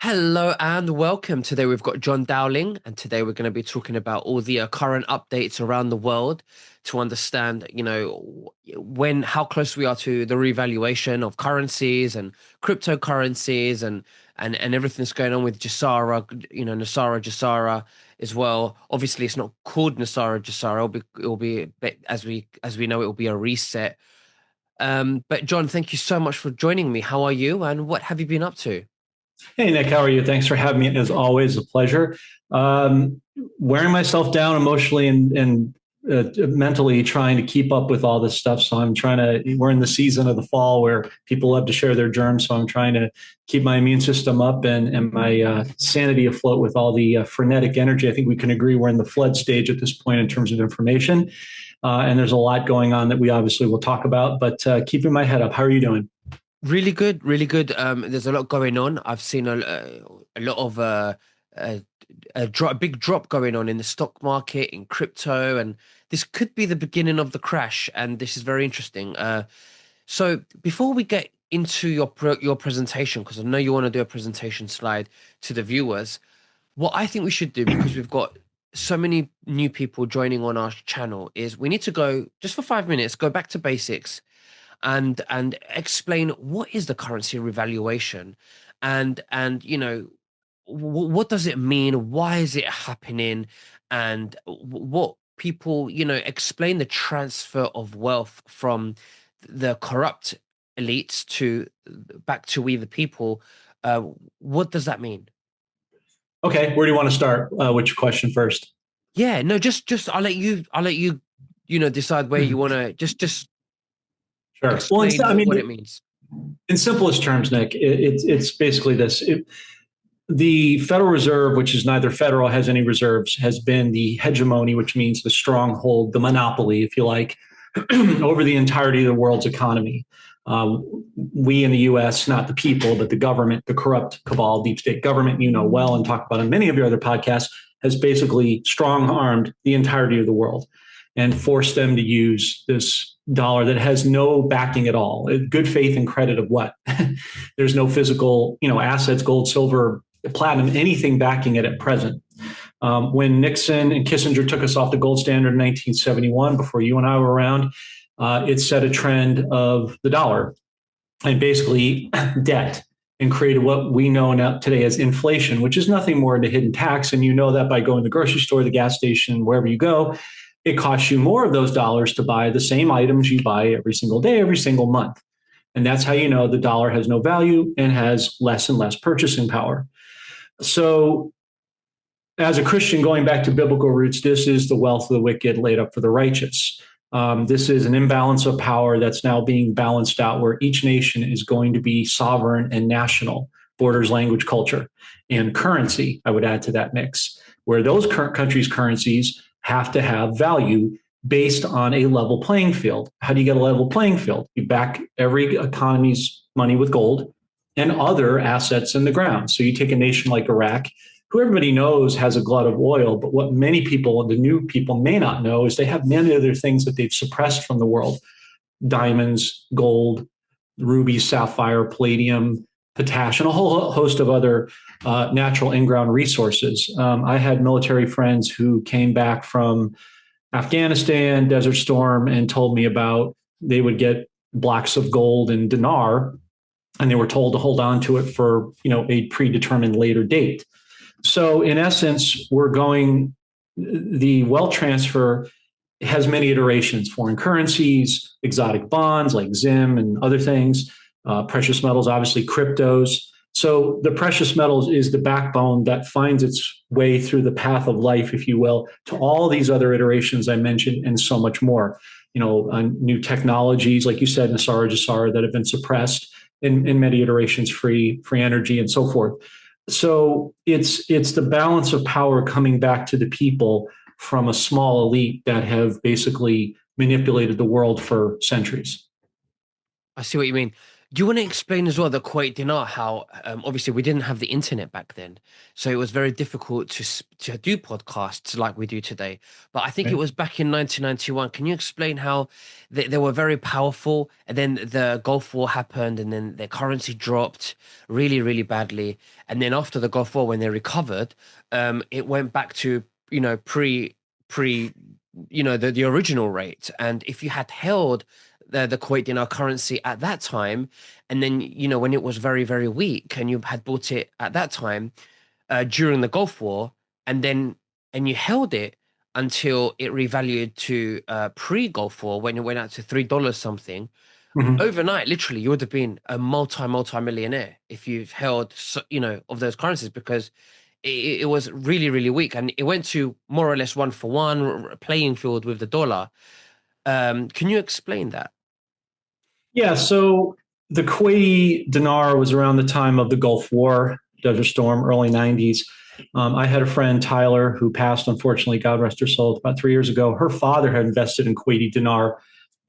Hello and welcome. Today we've got Jon Dowling, and today we're going to be talking about all the current updates around the world to understand, how close we are to the revaluation of currencies and cryptocurrencies and everything that's going on with Gesara, Nesara, Gesara as well. Obviously, it's not called Nesara, Gesara. It'll be as we know, it will be a reset. But Jon, thank you so much for joining me. How are you, and what have you been up to? Hey, Nick, how are you? Thanks for having me. As always, a pleasure. Wearing myself down emotionally and mentally trying to keep up with all this stuff. So we're in the season of the fall where people love to share their germs. So I'm trying to keep my immune system up and my sanity afloat with all the frenetic energy. I think we can agree we're in the flood stage at this point in terms of information. And there's a lot going on that we obviously will talk about, but keeping my head up. How are you doing? Really good, really good. There's a lot going on. I've seen a lot of a, a big drop going on in the stock market, in crypto, and this could be the beginning of the crash. And this is very interesting. So before we get into your presentation, because I know you want to do a presentation slide to the viewers, what I think we should do, because we've got so many new people joining on our channel, is we need to go just for 5 minutes, go back to basics and explain what is the currency revaluation and what does it mean, why is it happening, and what people, explain the transfer of wealth from the corrupt elites to back to we the people. What does that mean? Okay, where do you want to start? Which question first? Yeah, no, just I'll let you decide where you want to just Sure. Well, explain what it means. in simplest terms, Nick, it's basically this. The Federal Reserve, which is neither federal, has any reserves, has been the hegemony, which means the stronghold, the monopoly, if you like, over the entirety of the world's economy. We in the US, not the people, but the government, the corrupt cabal, deep state government, you know well, and talk about in many of your other podcasts, has basically strong armed the entirety of the world and forced them to use this dollar that has no backing at all. Good faith and credit of what? There's no physical, assets, gold, silver, platinum, anything backing it at present. When Nixon and Kissinger took us off the gold standard in 1971, before you and I were around, it set a trend of the dollar and basically debt and created what we know now today as inflation, which is nothing more than a hidden tax. And you know that by going to the grocery store, the gas station, wherever you go, it costs you more of those dollars to buy the same items you buy every single day, every single month. And that's how you know the dollar has no value and has less and less purchasing power. So as a Christian, going back to biblical roots, this is the wealth of the wicked laid up for the righteous. This is an imbalance of power that's now being balanced out, where each nation is going to be sovereign and national, borders, language, culture, and currency. I would add to that mix, where those current countries' currencies have to have value based on a level playing field. How do you get a level playing field? You back every economy's money with gold and other assets in the ground. So you take a nation like Iraq, who everybody knows has a glut of oil, but what many people, the new people, may not know is they have many other things that they've suppressed from the world: diamonds, gold, rubies, sapphire, palladium, potash, and a whole host of other natural in-ground resources. I had military friends who came back from Afghanistan, Desert Storm, and told me about they would get blocks of gold and dinar, and they were told to hold on to it for a predetermined later date. So in essence, the wealth transfer has many iterations: foreign currencies, exotic bonds like ZIM and other things, precious metals, obviously cryptos. So the precious metals is the backbone that finds its way through the path of life, if you will, to all these other iterations I mentioned and so much more. New technologies, like you said, Nesara, Gesara, that have been suppressed in many iterations, free energy and so forth. So it's the balance of power coming back to the people from a small elite that have basically manipulated the world for centuries. I see what you mean. Do you want to explain as well the Kuwait dinar? How obviously we didn't have the internet back then, so it was very difficult to do podcasts like we do today. But I think it Right? was back in 1991. Can you explain how they were very powerful, and then the Gulf War happened, and then their currency dropped really, really badly, and then after the Gulf War, when they recovered, it went back to pre the original rate, and if you had held the Kuwait dinar currency at that time, and then when it was very, very weak, and you had bought it at that time during the Gulf War, and you held it until it revalued to pre-Gulf War, when it went out to $3 something. Mhm. Overnight, literally, you would have been a multi-millionaire if you've held of those currencies, because it was really, really weak, and it went to more or less one for one playing field with the dollar. Can you explain that? Yeah, so the Kuwaiti dinar was around the time of the Gulf War, Desert Storm, early 90s. I had a friend, Tyler, who passed, unfortunately, God rest her soul, about 3 years ago. Her father had invested in Kuwaiti dinar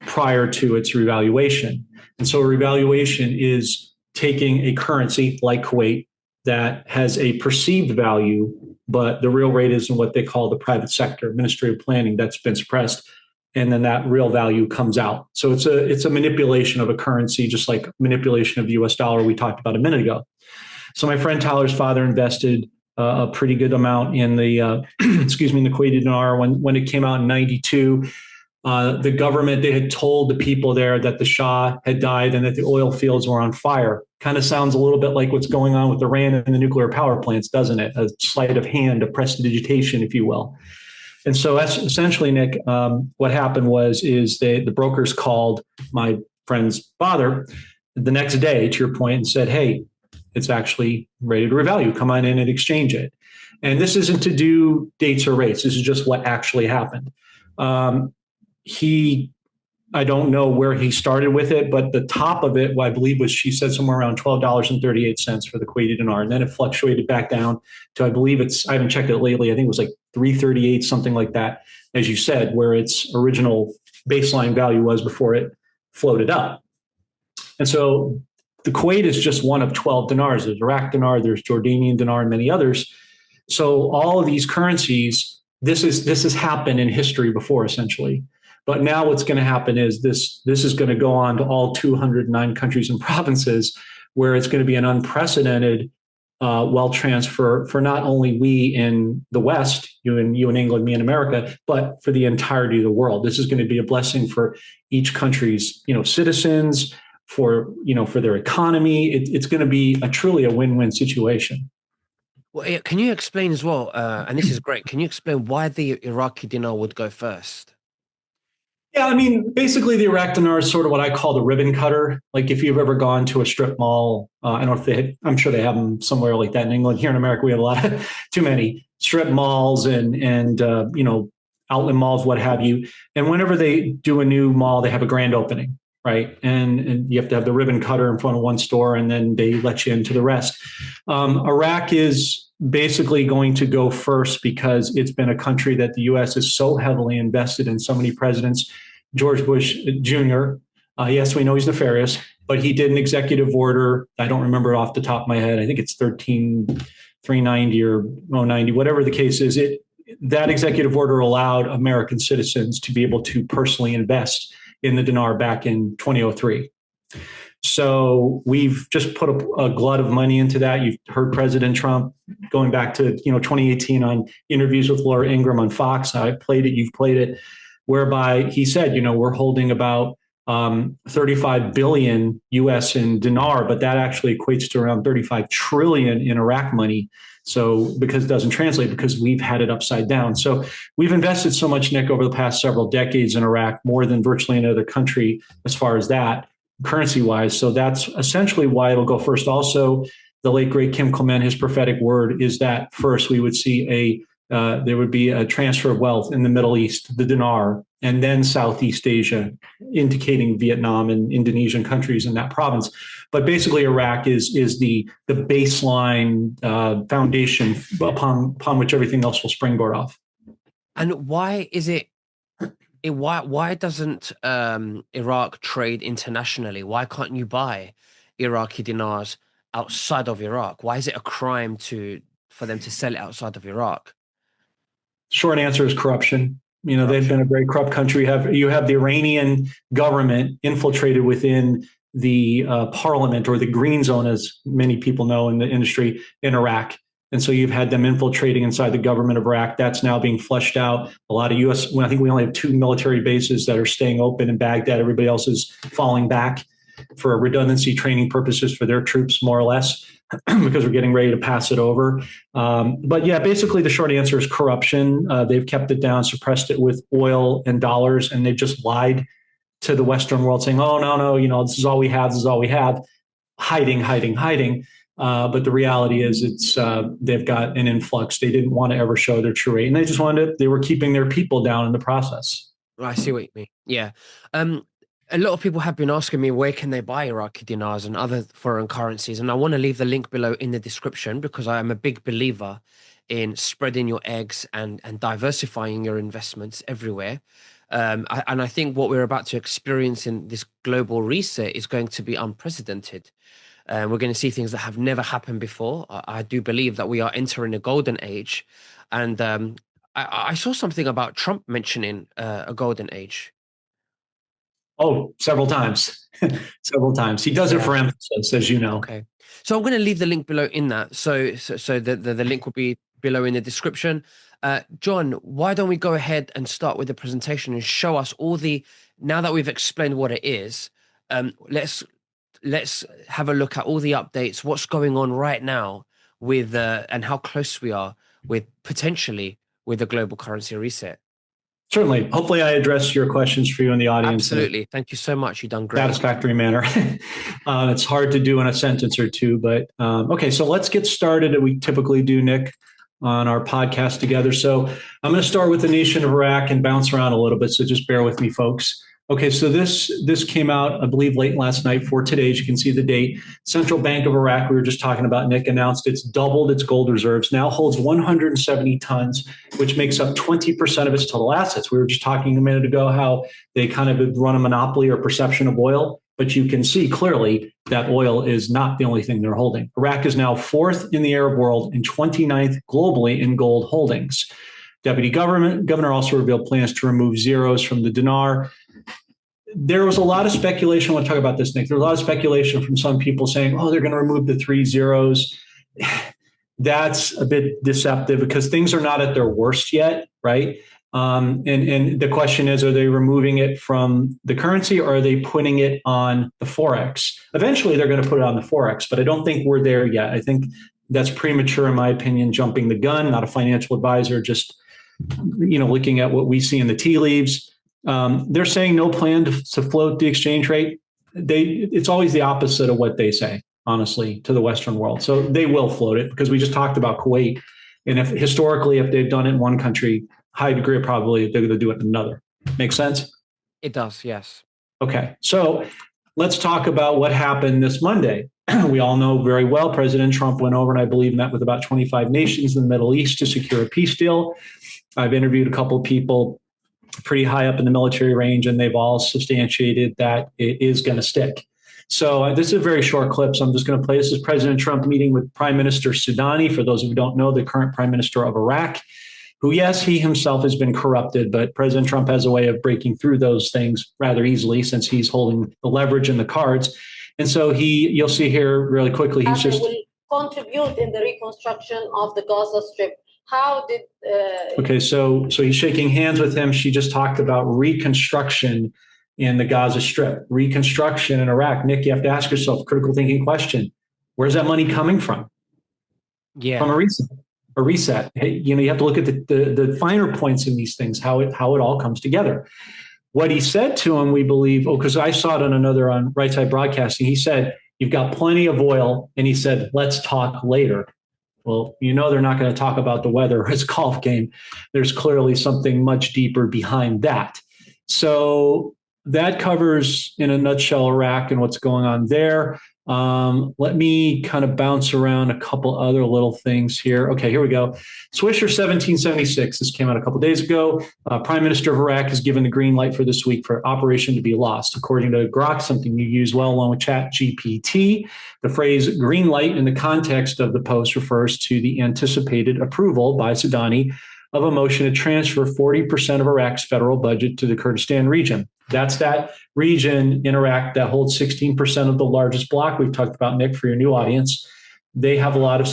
prior to its revaluation. And so a revaluation is taking a currency like Kuwait that has a perceived value, but the real rate is in what they call the private sector, administrative planning, that's been suppressed. And then that real value comes out. So it's a manipulation of a currency, just like manipulation of the US dollar we talked about a minute ago. So my friend Tyler's father invested a pretty good amount in the excuse me, in the Kuwaiti dinar when it came out in 92. The government, they had told the people there that the Shah had died and that the oil fields were on fire. Kind of sounds a little bit like what's going on with Iran and the nuclear power plants, doesn't it? A sleight of hand, a prestidigitation, if you will. And so that's essentially, Nick, what happened the brokers called my friend's father the next day, to your point, and said, hey, it's actually ready to revalue. Come on in and exchange it. And this isn't to do dates or rates. This is just what actually happened. He I don't know where he started with it, but the top of it, I believe, was, she said, somewhere around $12.38 for the Kuwaiti dinar. And then it fluctuated back down to, I haven't checked it lately, I think it was like 338, something like that, as you said, where its original baseline value was before it floated up. And so the Kuwait is just one of 12 dinars. There's Iraq dinar, there's Jordanian dinar, and many others. So all of these currencies, this has happened in history before, essentially. But now what's going to happen is this is going to go on to all 209 countries and provinces, where it's going to be an unprecedented wealth transfer for not only we in the West, you in England, me in America, but for the entirety of the world. This is going to be a blessing for each country's citizens, for their economy. It's going to be truly a win-win situation. Well, yeah, can you explain as well, and this is great, can you explain why the Iraqi dinar would go first? Yeah, I mean, basically, the Iraq dinar is sort of what I call the ribbon cutter. Like if you've ever gone to a strip mall, I don't know if I'm sure they have them somewhere like that in England. Here in America, we have a lot of too many strip malls and outlet malls, what have you. And whenever they do a new mall, they have a grand opening, right? And you have to have the ribbon cutter in front of one store, and then they let you into the rest. Iraq is basically going to go first because it's been a country that the U.S. is so heavily invested in. So many presidents. George Bush Jr., yes, we know he's nefarious, but he did an executive order. I don't remember it off the top of my head. I think it's 13390 or 090, whatever the case is. That executive order allowed American citizens to be able to personally invest in the dinar back in 2003. So we've just put a glut of money into that. You've heard President Trump going back to 2018 on interviews with Laura Ingraham on Fox. I played it, you've played it, whereby he said, we're holding about 35 billion US in dinar, but that actually equates to around 35 trillion in Iraq money. So because it doesn't translate, because we've had it upside down. So we've invested so much, Nick, over the past several decades in Iraq, more than virtually any other country as far as that, currency wise. So that's essentially why it'll go first. Also, the late great Kim Clement, his prophetic word is that first we would see there would be a transfer of wealth in the Middle East, the dinar, and then Southeast Asia, indicating Vietnam and Indonesian countries in that province. But basically, Iraq is the baseline foundation upon which everything else will springboard off. And why is it Why doesn't Iraq trade internationally? Why can't you buy Iraqi dinars outside of Iraq? Why is it a crime to for them to sell it outside of Iraq? Short answer is corruption. They've been a Corruption. very corrupt country. You have the Iranian government infiltrated within the parliament, or the green zone, as many people know in the industry, in Iraq. And so you've had them infiltrating inside the government of Iraq. That's now being flushed out. A lot of U.S. Well, I think we only have 2 military bases that are staying open in Baghdad. Everybody else is falling back for redundancy training purposes for their troops, more or less, because we're getting ready to pass it over. But yeah, basically the short answer is corruption. They've kept it down, suppressed it with oil and dollars, and they've just lied to the Western world, saying, "Oh, no, no, this is all we have. This is all we have," hiding, hiding, hiding. But the reality is, they've got an influx. They didn't want to ever show their true rate, and they were keeping their people down in the process. I see what you mean. Yeah. Um, a lot of people have been asking me where can they buy Iraqi dinars and other foreign currencies, and I want to leave the link below in the description because I am a big believer in spreading your eggs and diversifying your investments everywhere. And I think what we're about to experience in this global reset is going to be unprecedented. We're going to see things that have never happened before. I do believe that we are entering a golden age, and I saw something about Trump mentioning a golden age. Oh, several times, several times. He does it Yeah. for emphasis, as you know. Okay. So I'm going to leave the link below in that. So the link will be below in the description. Jon, why don't we go ahead and start with the presentation and show us all the, now that we've explained what it is, let's have a look at all the updates, what's going on right now with and how close we are with potentially with the global currency reset. Certainly. Hopefully, I addressed your questions for you in the audience in a Absolutely. Thank you so much. You've done great. satisfactory manner. It's hard to do in a sentence or two, but okay. So let's get started. We typically do, Nick, on our podcast together. So I'm going to start with the nation of Iraq and bounce around a little bit. So just bear with me, folks. Okay, so this came out, I believe, late last night for today. As you can see the date. Central Bank of Iraq, we were just talking about, Nick, announced it's doubled its gold reserves, now holds 170 tons, which makes up 20% of its total assets. We were just talking a minute ago how they kind of run a monopoly or perception of oil, but you can see clearly that oil is not the only thing they're holding. Iraq is now 4th in the Arab world and 29th globally in gold holdings. Deputy governor also revealed plans to remove zeros from the dinar. There was a lot of speculation. I want to talk about this, Nick. There was a lot of speculation from some people saying, "Oh, they're going to remove the 3 zeros." That's a bit deceptive because things are not at their worst yet, right? And the question is, are they removing it from the currency, or are they putting it on the forex? Eventually, they're going to put it on the forex, but I don't think we're there yet. I think that's premature, in my opinion, jumping the gun. Not a financial advisor, just looking at what we see in the tea leaves. They're saying no plan to float the exchange rate. It's always the opposite of what they say, honestly, to the Western world. So they will float it because we just talked about Kuwait. And if they've done it in one country, high degree of probability they're going to do it in another. Make sense? It does, yes. Okay. So let's talk about what happened this Monday. We all know very well President Trump went over and I believe met with about 25 nations in the Middle East to secure a peace deal. I've interviewed a couple of people pretty high up in the military range, and they've all substantiated that it is going to stick. So this is a very short clip, so I'm just going to play. This is President Trump meeting with Prime Minister Sudani, for those of you who don't know, the current Prime Minister of Iraq, who, yes, he himself has been corrupted, but President Trump has a way of breaking through those things rather easily since he's holding the leverage and the cards. And so you'll see here really quickly, he's just... will contribute in the reconstruction of the Gaza Strip. How did... Okay, so he's shaking hands with him. She just talked about reconstruction in the Gaza Strip, reconstruction in Iraq. Nick, you have to ask yourself a critical thinking question. Where's that money coming from? Yeah. From a reset. Hey, you have to look at the finer points in these things, how it all comes together. What he said to him, we believe, because I saw it on Right Side Broadcasting, he said, "You've got plenty of oil," and he said, "Let's talk later." Well, they're not going to talk about the weather or his golf game. There's clearly something much deeper behind that. So that covers, in a nutshell, Iraq and what's going on there. Let me kind of bounce around a couple other little things here. Okay, here we go. Swisher 1776. This came out a couple days ago. Prime Minister of Iraq has given the green light for this week for operation to be lost. According to Grok, something you use well along with Chat GPT, the phrase green light in the context of the post refers to the anticipated approval by Sudani of a motion to transfer 40% of Iraq's federal budget to the Kurdistan region. That's that region in Iraq that holds 16% of the largest bloc we've talked about, Nick, for your new audience. They have a lot of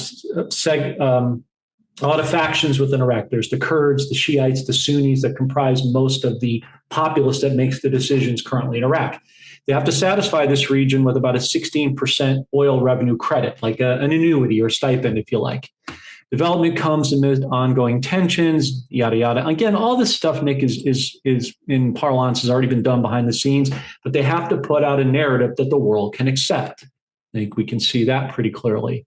factions within Iraq. There's the Kurds, the Shiites, the Sunnis that comprise most of the populace that makes the decisions currently in Iraq. They have to satisfy this region with about a 16% oil revenue credit, like an annuity or stipend, if you like. Development comes amid ongoing tensions, yada, yada. Again, all this stuff, Nick, is in parlance has already been done behind the scenes, but they have to put out a narrative that the world can accept. I think we can see that pretty clearly.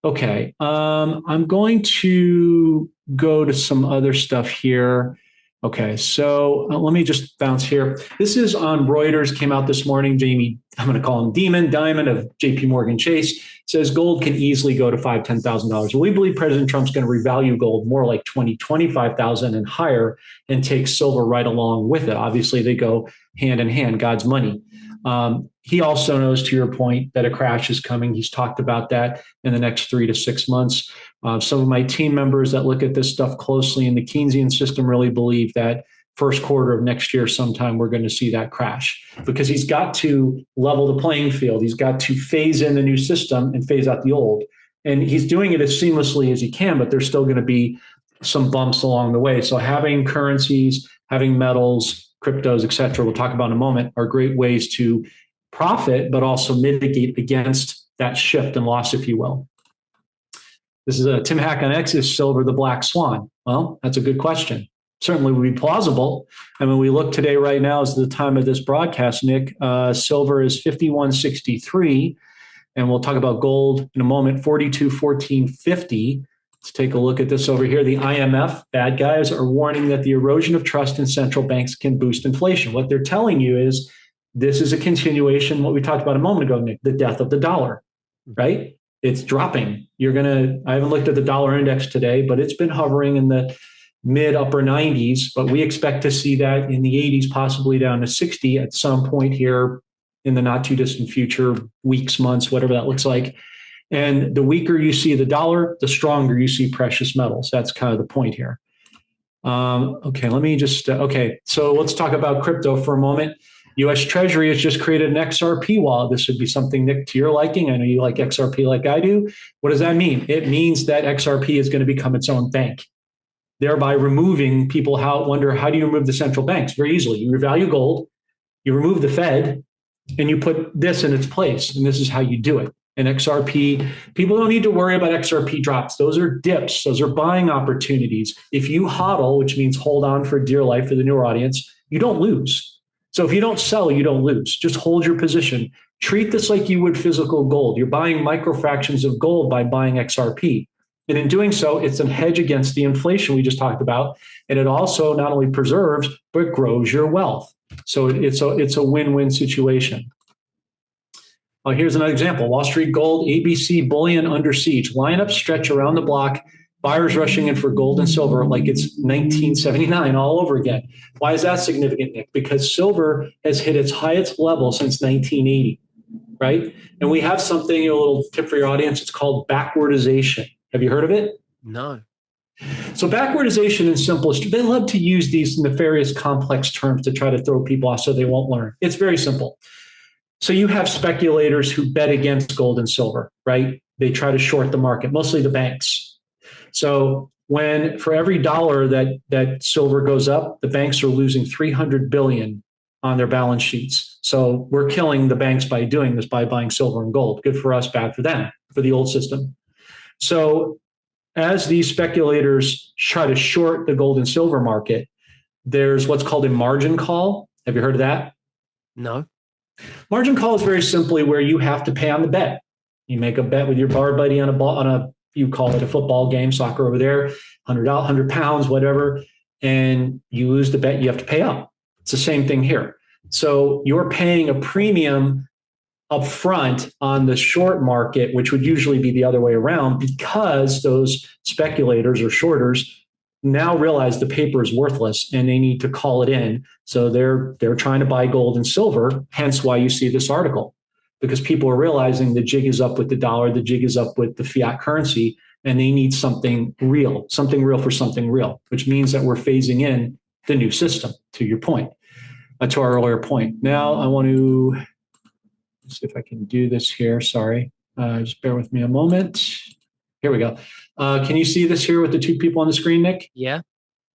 Okay, I'm going to go to some other stuff here. Okay, so let me just bounce here. This is on Reuters, came out this morning. Jamie, I'm going to call him Diamond of JP Morgan Chase, says gold can easily go to $5,000, $10,000. We believe President Trump's going to revalue gold more like $20,000, $25,000 and higher and take silver right along with it. Obviously, they go hand in hand, God's money. He also knows, to your point, that a crash is coming. He's talked about that in the next 3 to 6 months. Some of my team members that look at this stuff closely in the Keynesian system really believe that first quarter of next year sometime we're going to see that crash, because he's got to level the playing field. He's got to phase in the new system and phase out the old. And he's doing it as seamlessly as he can, but there's still going to be some bumps along the way. So having currencies, having metals, cryptos, et cetera, we'll talk about in a moment, are great ways to profit, but also mitigate against that shift and loss, if you will. This is a Tim Hack on X. Is silver the black swan? Well, that's a good question. Certainly would be plausible. I mean, we look today right now is the time of this broadcast, Nick. Silver is 51.63, and we'll talk about gold in a moment, 42.1450. Let's take a look at this over here. The IMF, bad guys, are warning that the erosion of trust in central banks can boost inflation. What they're telling you is this is a continuation, what we talked about a moment ago, Nick, the death of the dollar, right? It's dropping. I haven't looked at the dollar index today, but it's been hovering in the mid upper 90s, but we expect to see that in the 80s, possibly down to 60 at some point here in the not too distant future, weeks, months, whatever that looks like. And the weaker you see the dollar, the stronger you see precious metals. That's kind of the point here. Okay, let me just, so let's talk about crypto for a moment. U.S. Treasury has just created an XRP wallet. This would be something, Nick, to your liking. I know you like XRP like I do. What does that mean? It means that XRP is going to become its own bank, thereby removing people wonder, how do you remove the central banks? Very easily. You revalue gold, you remove the Fed, and you put this in its place. And this is how you do it. And XRP, people don't need to worry about XRP drops. Those are dips. Those are buying opportunities. If you hodl, which means hold on for dear life for the newer audience, you don't lose. So if you don't sell, you don't lose. Just hold your position. Treat this like you would physical gold. You're buying microfractions of gold by buying XRP. And in doing so, it's a hedge against the inflation we just talked about. And it also not only preserves, but grows your wealth. So it's a win-win situation. Here's another example. Wall Street Gold, ABC bullion under siege. Lineup stretch around the block. Buyers rushing in for gold and silver like it's 1979 all over again. Why is that significant, Nick? Because silver has hit its highest level since 1980, right? And we have something, a little tip for your audience. It's called backwardization. Have you heard of it? No. So backwardization in simplest, they love to use these nefarious complex terms to try to throw people off so they won't learn. It's very simple. So you have speculators who bet against gold and silver, right? They try to short the market, mostly the banks. So when for every dollar that silver goes up, the banks are losing 300 billion on their balance sheets. So we're killing the banks by doing this, by buying silver and gold. Good for us, bad for them, for the old system. So as these speculators try to short the gold and silver market, there's what's called a margin call. Have you heard of that? No. Margin call is very simply where you have to pay on the bet. You make a bet with your bar buddy on a you call it a football game, soccer over there, £100, whatever, and you lose the bet, you have to pay up. It's the same thing here. So you're paying a premium up front on the short market, which would usually be the other way around, because those speculators or shorters now realize the paper is worthless and they need to call it in. So they're trying to buy gold and silver, hence why you see this article, because people are realizing the jig is up with the dollar, the jig is up with the fiat currency, and they need something real for something real, which means that we're phasing in the new system, to your point, to our earlier point. Now I want to see if I can do this here. Sorry. Just bear with me a moment. Here we go. Can you see this here with the two people on the screen, Nick? Yeah.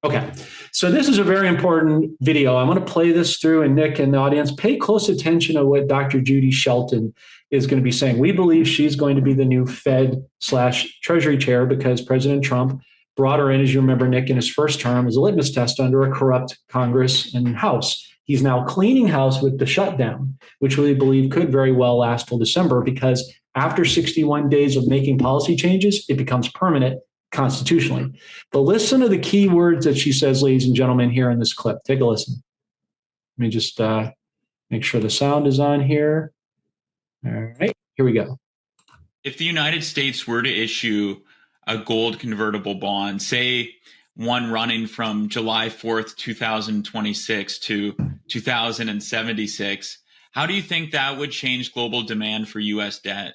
Okay. So this is a very important video. I'm going to play this through, and Nick and the audience, pay close attention to what Dr. Judy Shelton is going to be saying. We believe she's going to be the new Fed/Treasury chair because President Trump brought her in, as you remember, Nick, in his first term as a litmus test under a corrupt Congress and House. He's now cleaning house with the shutdown, which we believe could very well last till December, because after 61 days of making policy changes, it becomes permanent constitutionally. But listen to the key words that she says, ladies and gentlemen, here in this clip. Take a listen. Let me just make sure the sound is on here. All right, here we go. If the United States were to issue a gold convertible bond, say one running from July 4th, 2026 to 2076, how do you think that would change global demand for U.S. debt?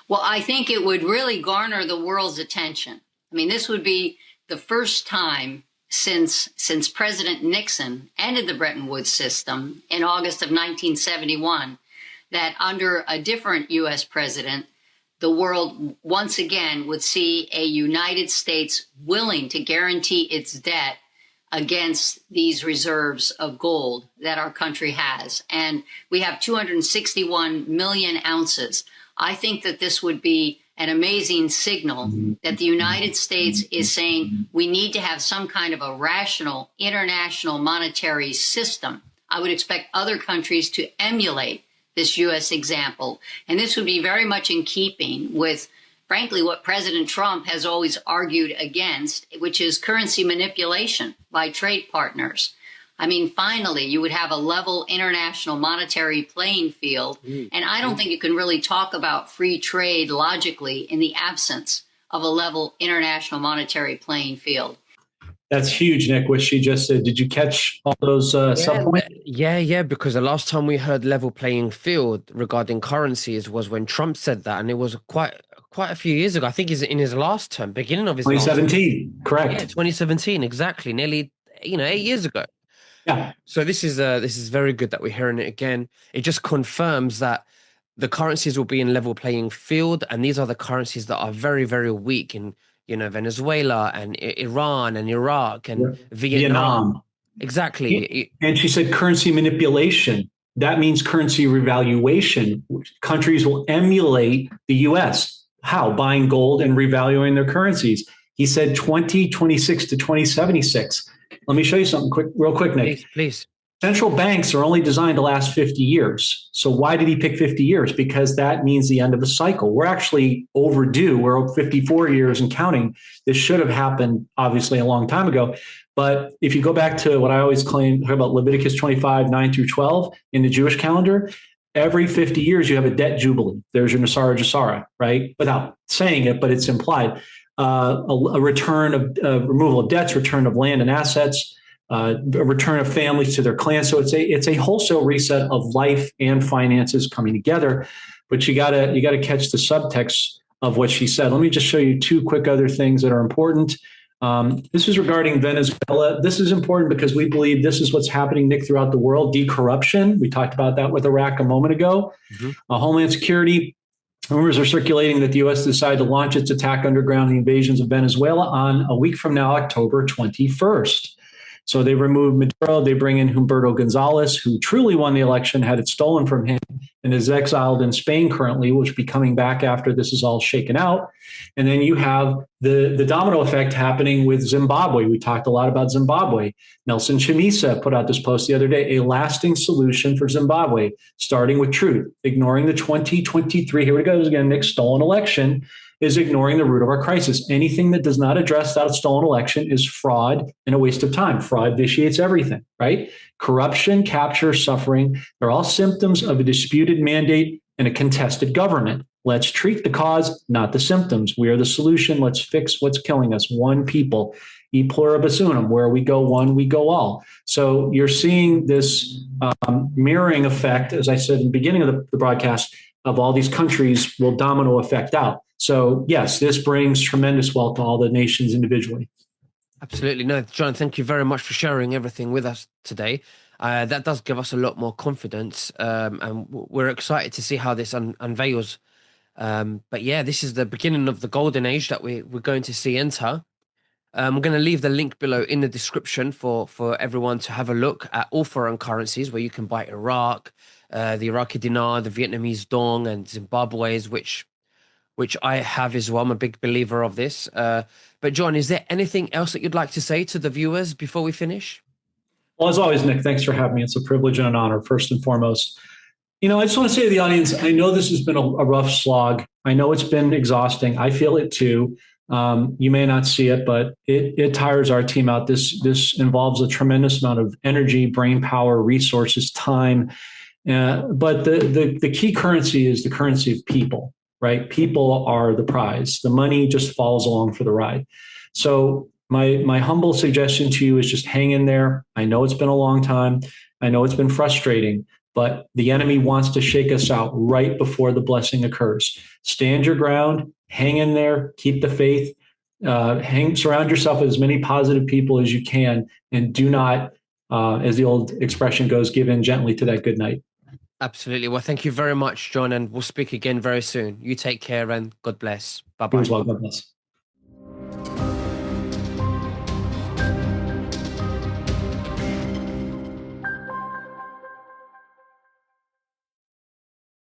Well, I think it would really garner the world's attention. I mean, this would be the first time since President Nixon ended the Bretton Woods system in August of 1971 that under a different U.S. president, the world once again would see a United States willing to guarantee its debt against these reserves of gold that our country has. And we have 261 million ounces. I think that this would be an amazing signal that the United States is saying we need to have some kind of a rational international monetary system. I would expect other countries to emulate this U.S. example. And this would be very much in keeping with, frankly, what President Trump has always argued against, which is currency manipulation by trade partners. I mean, finally, you would have a level international monetary playing field. And I don't think you can really talk about free trade logically in the absence of a level international monetary playing field. That's huge, Nick, what she just said. Did you catch all those sub-points? Yeah, because the last time we heard level playing field regarding currencies was when Trump said that, and it was quite a few years ago. I think he's in his last term, beginning of his 2017, correct. Yeah, 2017, exactly, nearly 8 years ago. Yeah. So this is very good that we're hearing it again. It just confirms that the currencies will be in level playing field, and these are the currencies that are very, very weak in Venezuela and Iran and Iraq and Vietnam. Exactly. And she said currency manipulation. That means currency revaluation. Countries will emulate the U.S. How? Buying gold and revaluing their currencies. He said 2026 to 2076. Let me show you something real quick, Nick. Please. Central banks are only designed to last 50 years. So why did he pick 50 years? Because that means the end of the cycle. We're actually overdue. We're 54 years and counting. This should have happened, obviously, a long time ago. But if you go back to what I always claim about Leviticus 25, 9 through 12 in the Jewish calendar, every 50 years you have a debt jubilee. There's your Nesara, Gesara, right? Without saying it, but it's implied. A return of removal of debts, return of land and assets, a return of families to their clans. So it's a wholesale reset of life and finances coming together. But you gotta catch the subtext of what she said. Let me just show you two quick other things that are important. This is regarding Venezuela. This is important because we believe this is what's happening, Nick, throughout the world. De-corruption. We talked about that with Iraq a moment ago. Homeland Security. Rumors are circulating that the U.S. decided to launch its attack underground invasions of Venezuela on a week from now, October 21st. So they remove Maduro. They bring in Humberto Gonzalez, who truly won the election, had it stolen from him, and is exiled in Spain currently, which will be coming back after this is all shaken out. And then you have the domino effect happening with Zimbabwe. We talked a lot about Zimbabwe. Nelson Chamisa put out this post the other day, a lasting solution for Zimbabwe, starting with truth, ignoring the 2023, here it goes again, Nick, stolen election, is ignoring the root of our crisis. Anything that does not address that stolen election is fraud and a waste of time. Fraud vitiates everything, right? Corruption, capture, suffering, they're all symptoms of a disputed mandate and a contested government. Let's treat the cause, not the symptoms. We are the solution. Let's fix what's killing us. One people, e pluribus unum, where we go one, we go all. So you're seeing this mirroring effect, as I said in the beginning of the broadcast, of all these countries will domino effect out. So yes, this brings tremendous wealth to all the nations individually. Absolutely. No, Jon, thank you very much for sharing everything with us today. That does give us a lot more confidence, and we're excited to see how this unveils. But yeah, this is the beginning of the golden age that we're going to see enter. I'm going to leave the link below in the description for everyone to have a look at all foreign currencies where you can buy Iraq, the Iraqi dinar, the Vietnamese dong, and Zimbabwe's, which I have as well. I'm a big believer of this. But Jon, is there anything else that you'd like to say to the viewers before we finish? Well, as always, Nick, thanks for having me. It's a privilege and an honor, first and foremost. I just want to say to the audience, I know this has been a rough slog. I know it's been exhausting. I feel it too. You may not see it, but it tires our team out. This involves a tremendous amount of energy, brain power, resources, time. But the key currency is the currency of people, right? People are the prize. The money just follows along for the ride. So my humble suggestion to you is just hang in there. I know it's been a long time. I know it's been frustrating, but the enemy wants to shake us out right before the blessing occurs. Stand your ground, hang in there, keep the faith, surround yourself with as many positive people as you can, and do not, as the old expression goes, give in gently to that good night. Absolutely. Well, thank you very much, Jon, and we'll speak again very soon. You take care and God bless. Bye-bye. You as well. God bless.